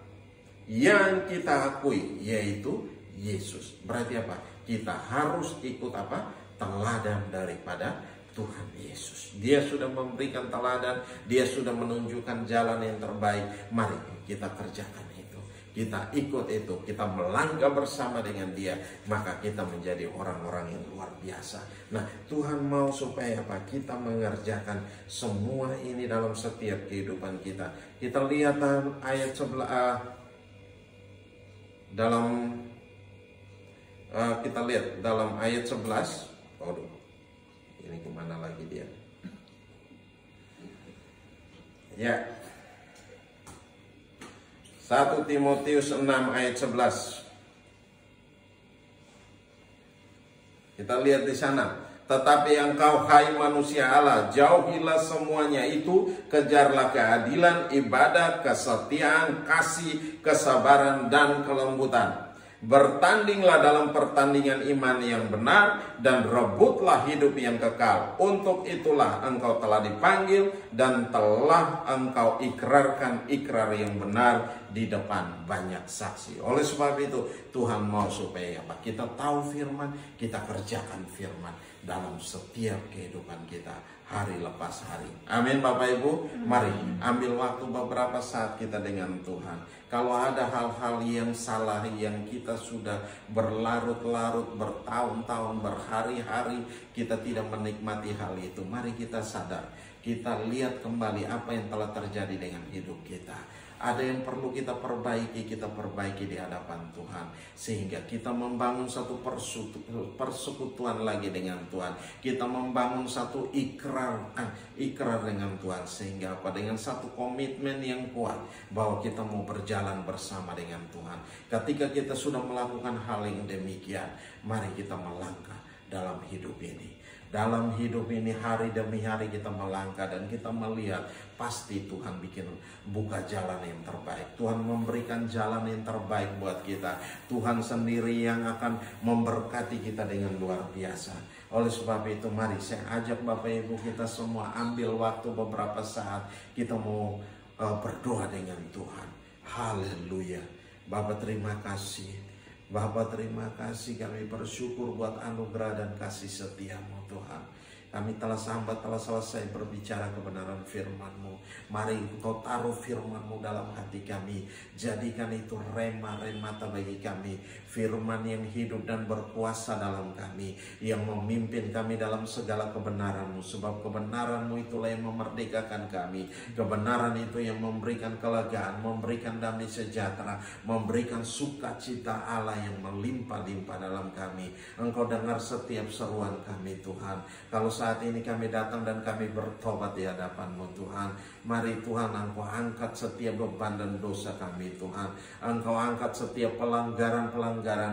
yang kita akui, yaitu Yesus. Berarti apa? Kita harus ikut apa? Teladan daripada Tuhan Yesus. Dia sudah memberikan teladan, dia sudah menunjukkan jalan yang terbaik. Mari kita kerjakan itu. Kita ikut itu, kita melangkah bersama dengan dia, maka kita menjadi orang-orang yang luar biasa. Nah, Tuhan mau supaya apa? Kita mengerjakan semua ini dalam setiap kehidupan kita. Kita lihat dalam ayat 11, kita lihat dalam ayat 11. Aduh, ini kemana lagi dia? Ya, 1 Timotius 6 ayat 11. Kita lihat di sana. Tetapi engkau hai manusia Allah, jauhilah semuanya itu, kejarlah keadilan, ibadah, kesetiaan, kasih, kesabaran, dan kelembutan. Bertandinglah dalam pertandingan iman yang benar, dan rebutlah hidup yang kekal. Untuk itulah engkau telah dipanggil dan telah engkau ikrarkan ikrar yang benar di depan banyak saksi. Oleh sebab itu Tuhan mau supaya apa? Kita tahu firman, kita kerjakan firman dalam setiap kehidupan kita hari lepas hari. Amin Bapak Ibu. Mari ambil waktu beberapa saat kita dengan Tuhan. Kalau ada hal-hal yang salah yang kita sudah berlarut-larut, bertahun-tahun, berhari-hari kita tidak menikmati hal itu, mari kita sadar. Kita lihat kembali apa yang telah terjadi dengan hidup kita. Ada yang perlu kita perbaiki di hadapan Tuhan. Sehingga kita membangun satu persekutuan lagi dengan Tuhan. Kita membangun satu ikrar dengan Tuhan. Sehingga apa? Dengan satu komitmen yang kuat bahwa kita mau berjalan bersama dengan Tuhan. Ketika kita sudah melakukan hal yang demikian, mari kita melangkah dalam hidup ini. Dalam hidup ini hari demi hari kita melangkah dan kita melihat pasti Tuhan buka jalan yang terbaik. Tuhan memberikan jalan yang terbaik buat kita. Tuhan sendiri yang akan memberkati kita dengan luar biasa. Oleh sebab itu mari saya ajak Bapak Ibu kita semua ambil waktu beberapa saat. Kita mau berdoa dengan Tuhan. Haleluya. Bapak terima kasih. Bapa terima kasih, kami bersyukur buat anugerah dan kasih setiamu Tuhan. Kami telah selesai berbicara kebenaran firman-Mu. Mari Engkau taruh firman-Mu dalam hati kami. Jadikan itu rema bagi kami. Firman yang hidup dan berkuasa dalam kami. Yang memimpin kami dalam segala kebenaran-Mu. Sebab kebenaran-Mu itulah yang memerdekakan kami. Kebenaran itu yang memberikan kelegaan, memberikan damai sejahtera, memberikan sukacita Allah yang melimpah-limpah dalam kami. Engkau dengar setiap seruan kami Tuhan. Kalau saat ini kami datang dan kami bertobat di hadapan-Mu Tuhan. Mari Tuhan Engkau angkat setiap beban dan dosa kami Tuhan. Engkau angkat setiap pelanggaran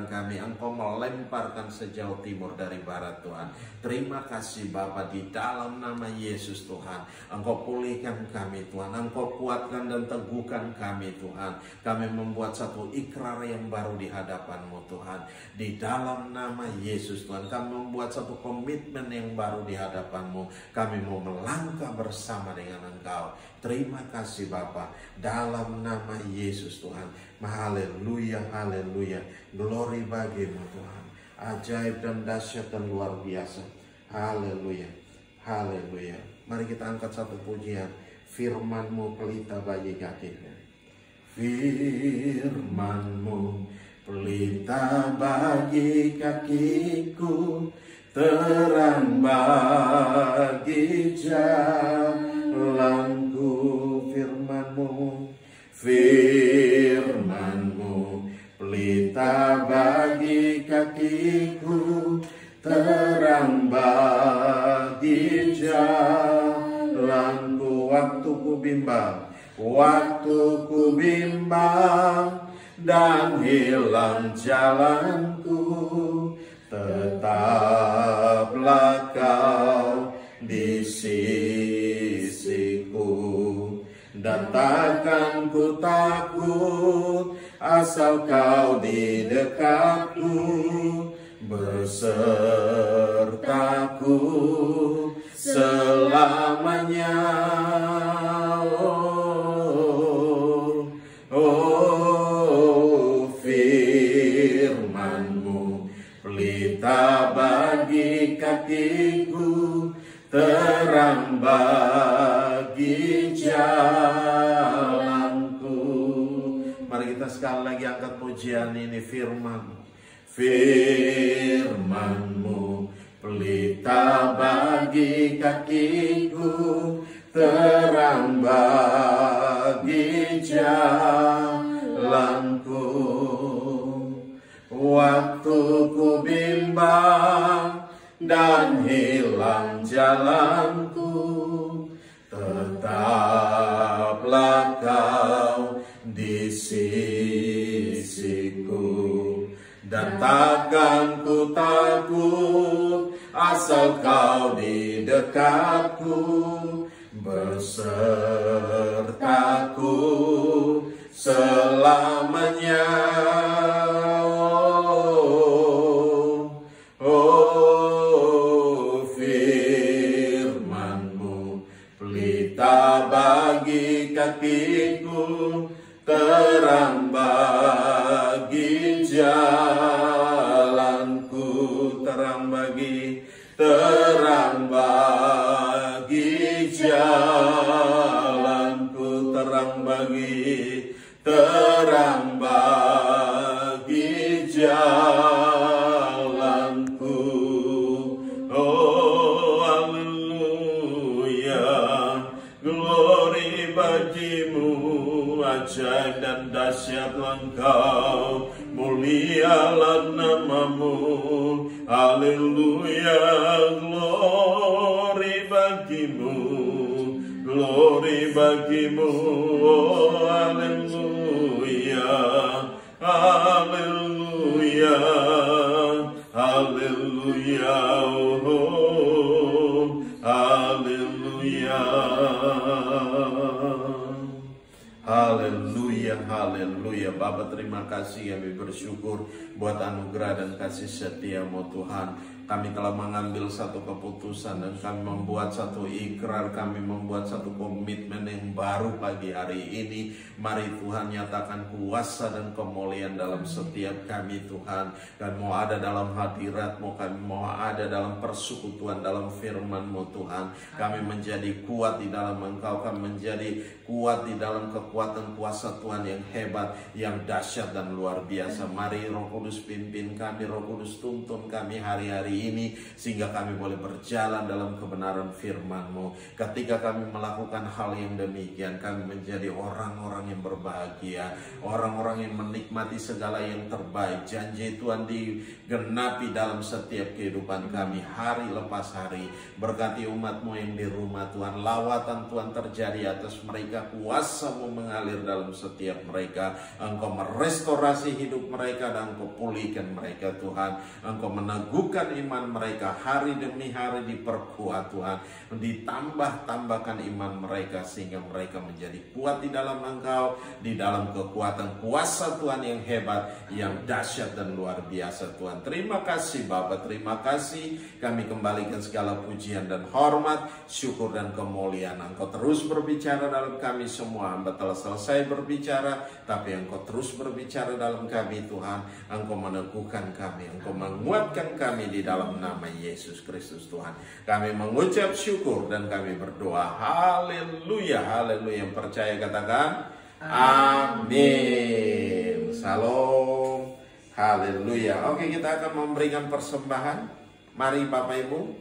kami. Engkau melemparkan sejauh timur dari barat Tuhan. Terima kasih Bapa di dalam nama Yesus Tuhan. Engkau pulihkan kami Tuhan. Engkau kuatkan dan teguhkan kami Tuhan. Kami membuat satu ikrar yang baru di hadapan-Mu Tuhan. Di dalam nama Yesus Tuhan. Kami membuat satu komitmen yang baru di hadapan-Mu. Kami mau melangkah bersama dengan Engkau. Terima kasih Bapa. Dalam nama Yesus Tuhan. Haleluya, haleluya. Glory bagi-Mu Tuhan. Ajaib dan dahsyat dan luar biasa. Haleluya, haleluya. Mari kita angkat satu pujian. Firman-Mu pelita bagi kakiku. Firman-Mu pelita bagi kakiku, terang bagi jalanku. Firman-Mu pelita bagi kakiku, terang bagi jalanku. Waktu ku bimbang dan hilang jalanku, tetaplah Kau di sisiku. dan takkan ku takut, asal kau di dekatku, besertaku selamanya. Oh, firman-Mu pelita bagi kakiku, terang bagi jalanku. Mari kita sekali lagi angkat pujian ini. Firman-Mu pelita bagi kakiku, terang bagi jalanku. Waktu ku bimbang dan hilang jalanku, tetaplah kau di sisiku, dan takkan ku takut, asal kau di dekatku, besertaku selamanya. Oh, firman-Mu pelita bagi kakiku, terang bagi jalanku, terang bagi jalanku, terang bagi jalanku. Oh, haleluya, glory bagimu, ajaib dan dahsyatlah Engkau, mulialah nama-Mu. Haleluya, glory bagimu, glory bagimu. Oh, haleluya, haleluya, haleluya, oh, haleluya. Haleluya, haleluya. Bapa, terima kasih, kami bersyukur buat anugerah dan kasih setia-Mu Tuhan. Kami telah mengambil satu keputusan dan kami membuat satu ikrar, kami membuat satu komitmen yang baru pagi hari ini. Mari Tuhan nyatakan kuasa dan kemuliaan dalam setiap kami Tuhan. Kami mau ada dalam hadirat-Mu, kami mau ada dalam persekutuan dalam firman-Mu Tuhan. Kami menjadi kuat di dalam Engkau, kami menjadi kuat di dalam kekuatan kuasa Tuhan yang hebat, yang dahsyat dan luar biasa. Mari Roh Kudus pimpin kami, Roh Kudus tuntun kami hari-hari ini, sehingga kami boleh berjalan dalam kebenaran firman-Mu. Ketika kami melakukan hal yang demikian, kami menjadi orang-orang yang berbahagia, orang-orang yang menikmati segala yang terbaik. Janji Tuhan digenapi dalam setiap kehidupan kami hari lepas hari. Berkati umat-Mu yang di rumah Tuhan, lawatan Tuhan terjadi atas mereka, kuasa-Mu mengalir dalam setiap mereka. Engkau merestorasi hidup mereka dan Engkau pulihkan mereka Tuhan. Engkau meneguhkan iman mereka hari demi hari, diperkuat Tuhan, ditambah-tambahkan iman mereka sehingga mereka menjadi kuat di dalam Engkau, di dalam kekuatan kuasa Tuhan yang hebat, yang dahsyat dan luar biasa Tuhan. Terima kasih Bapa, terima kasih. Kami kembalikan segala pujian dan hormat, syukur dan kemuliaan. Engkau terus berbicara dalam kami semua. Hamba telah selesai berbicara, tapi Engkau terus berbicara dalam kami Tuhan. Engkau meneguhkan kami, Engkau menguatkan kami di dalam nama Yesus Kristus Tuhan. Kami mengucap syukur dan kami berdoa. Haleluya, haleluya. Yang percaya katakan amin. Salam. Haleluya. Oke, kita akan memberikan persembahan. Mari Bapak Ibu,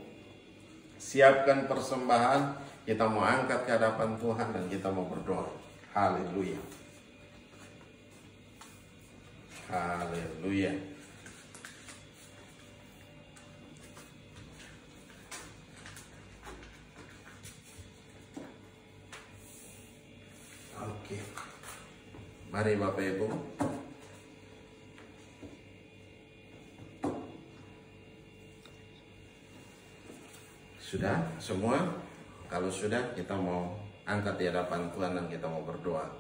siapkan persembahan. Kita mau angkat ke hadapan Tuhan dan kita mau berdoa. Haleluya. Haleluya. Oke. Mari Bapak Ibu. Sudah semua? Kalau sudah, kita mau angkat di hadapan Tuhan dan kita mau berdoa.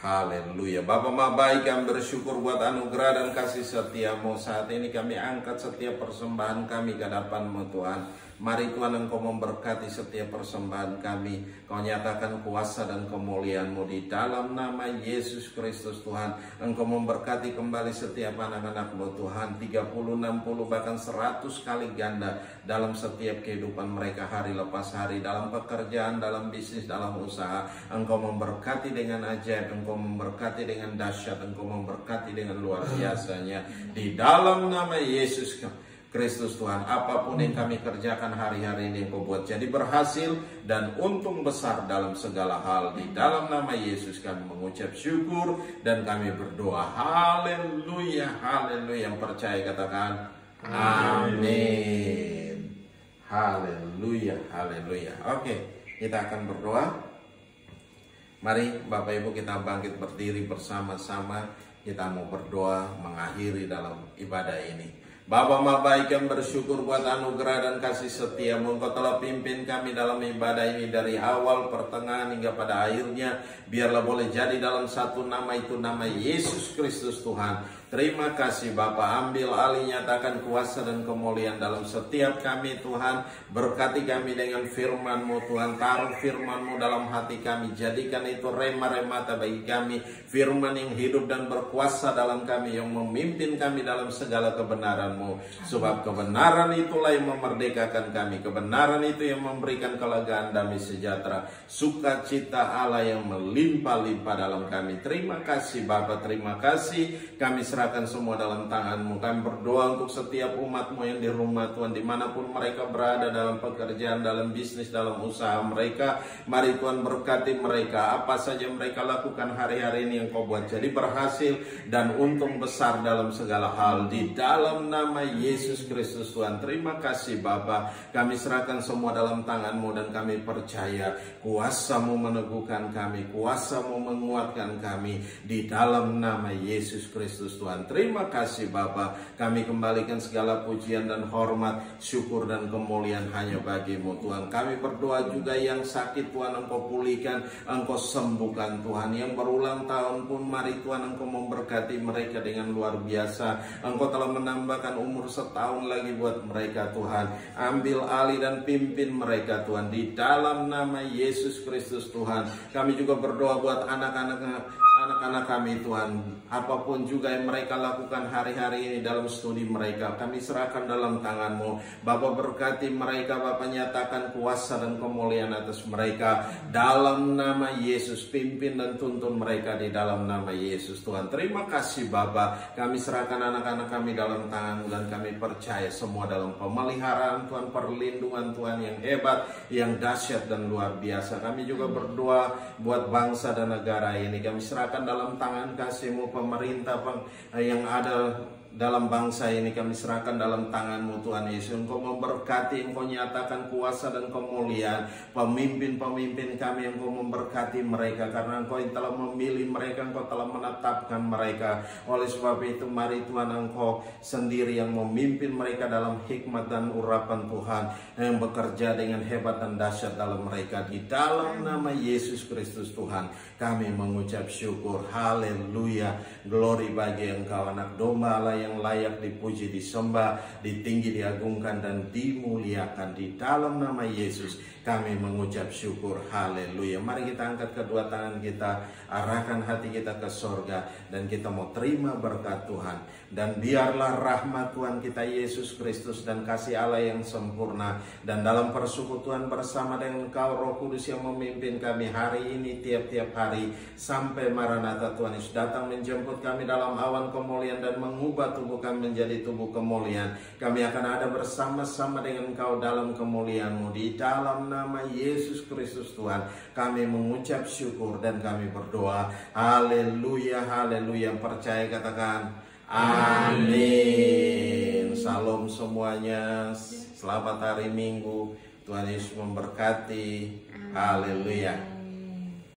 Haleluya. Bapa maha baik, kami bersyukur buat anugerah dan kasih setia-Mu. Saat ini kami angkat setiap persembahan kami ke hadapan-Mu Tuhan. Mari Tuhan, Engkau memberkati setiap persembahan kami. Kau nyatakan kuasa dan kemuliaan-Mu di dalam nama Yesus Kristus Tuhan. Engkau memberkati kembali setiap anak-anak-Mu Tuhan, 30, 60, bahkan 100 kali ganda dalam setiap kehidupan mereka hari lepas hari, dalam pekerjaan, dalam bisnis, dalam usaha. Engkau memberkati dengan ajaib, Engkau memberkati dengan dahsyat, Engkau memberkati dengan luar biasanya di dalam nama Yesus Kristus Tuhan. Apapun yang kami kerjakan hari-hari ini Engkau buat jadi berhasil dan untung besar dalam segala hal. Di dalam nama Yesus kami mengucap syukur dan kami berdoa. Haleluya, haleluya. Yang percaya katakan amin. Haleluya, haleluya. Oke, kita akan berdoa. Mari Bapak Ibu kita bangkit berdiri bersama-sama. Kita mau berdoa mengakhiri dalam ibadah ini. Bapa maha baik, yang bersyukur buat anugerah dan kasih setia-Mu. Engkau telah pimpin kami dalam ibadah ini dari awal, pertengahan hingga pada akhirnya. Biarlah boleh jadi dalam satu nama, itu nama Yesus Kristus Tuhan. Terima kasih Bapa, ambil alih, nyatakan kuasa dan kemuliaan dalam setiap kami Tuhan. Berkati kami dengan firman-Mu Tuhan, taruh firman-Mu dalam hati kami. Jadikan itu rema-remata bagi kami, firman yang hidup dan berkuasa dalam kami, yang memimpin kami dalam segala kebenaran-Mu. Sebab kebenaran itulah yang memerdekakan kami, kebenaran itu yang memberikan kelegaan, damai sejahtera, sukacita Allah yang melimpah-limpah dalam kami. Terima kasih Bapa, terima kasih. Kami serahkan semua dalam tangan-Mu. Kami berdoa untuk setiap umat-Mu yang di rumah Tuhan, dimanapun mereka berada, dalam pekerjaan, dalam bisnis, dalam usaha mereka. Mari Tuhan berkati mereka, apa saja mereka lakukan hari-hari ini yang Kau buat jadi berhasil dan untung besar dalam segala hal. Di dalam nama Yesus Kristus Tuhan. Terima kasih Bapa, kami serahkan semua dalam tangan-Mu dan kami percaya kuasa-Mu meneguhkan kami, kuasa-Mu menguatkan kami di dalam nama Yesus Kristus Tuhan. Terima kasih Bapa, kami kembalikan segala pujian dan hormat, syukur dan kemuliaan hanya bagi-Mu Tuhan. Kami berdoa juga yang sakit Tuhan Engkau pulihkan, Engkau sembuhkan Tuhan. Yang berulang tahun pun mari Tuhan Engkau memberkati mereka dengan luar biasa. Engkau telah menambahkan umur setahun lagi buat mereka Tuhan. Ambil alih dan pimpin mereka Tuhan di dalam nama Yesus Kristus Tuhan. Kami juga berdoa buat anak-anak kami Tuhan, apapun juga yang mereka lakukan hari-hari ini dalam studi mereka, kami serahkan dalam tangan-Mu. Bapa berkati mereka, Bapa nyatakan kuasa dan kemuliaan atas mereka dalam nama Yesus. Pimpin dan tuntun mereka di dalam nama Yesus Tuhan. Terima kasih Bapa, kami serahkan anak-anak kami dalam tangan-Mu dan kami percaya semua dalam pemeliharaan Tuhan, perlindungan Tuhan yang hebat, yang dahsyat dan luar biasa. Kami juga berdoa buat bangsa dan negara ini, kami serahkan dalam tangan kasih-Mu. Pemerintah yang ada dalam bangsa ini kami serahkan dalam tangan-Mu Tuhan Yesus. Engkau memberkati, Engkau nyatakan kuasa dan kemuliaan pemimpin-pemimpin kami, Engkau memberkati mereka karena Engkau yang telah memilih mereka, Engkau telah menetapkan mereka. Oleh sebab itu mari Tuhan, Engkau sendiri yang memimpin mereka dalam hikmat dan urapan Tuhan, yang bekerja dengan hebat dan dahsyat dalam mereka. Di dalam nama Yesus Kristus Tuhan kami mengucap syukur. Haleluya. Glory bagi Engkau, anak domba Allah yang layak dipuji, disembah, ditinggi, diagungkan dan dimuliakan. Di dalam nama Yesus kami mengucap syukur. Haleluya. Mari kita angkat kedua tangan kita, arahkan hati kita ke sorga, dan kita mau terima berkat Tuhan. Dan biarlah rahmat Tuhan kita Yesus Kristus dan kasih Allah yang sempurna, dan dalam persekutuan bersama dengan Engkau Roh Kudus yang memimpin kami hari ini, tiap-tiap hari sampai Maranatha Tuhan Yesus datang menjemput kami dalam awan kemuliaan dan mengubah tubuh kami menjadi tubuh kemuliaan. Kami akan ada bersama-sama dengan Engkau dalam kemuliaan-Mu. Di dalam nama Yesus Kristus Tuhan kami mengucap syukur dan kami berdoa. Haleluya, haleluya. Yang percaya katakan amin. Salam semuanya. Selamat hari Minggu. Tuhan Yesus memberkati. Haleluya.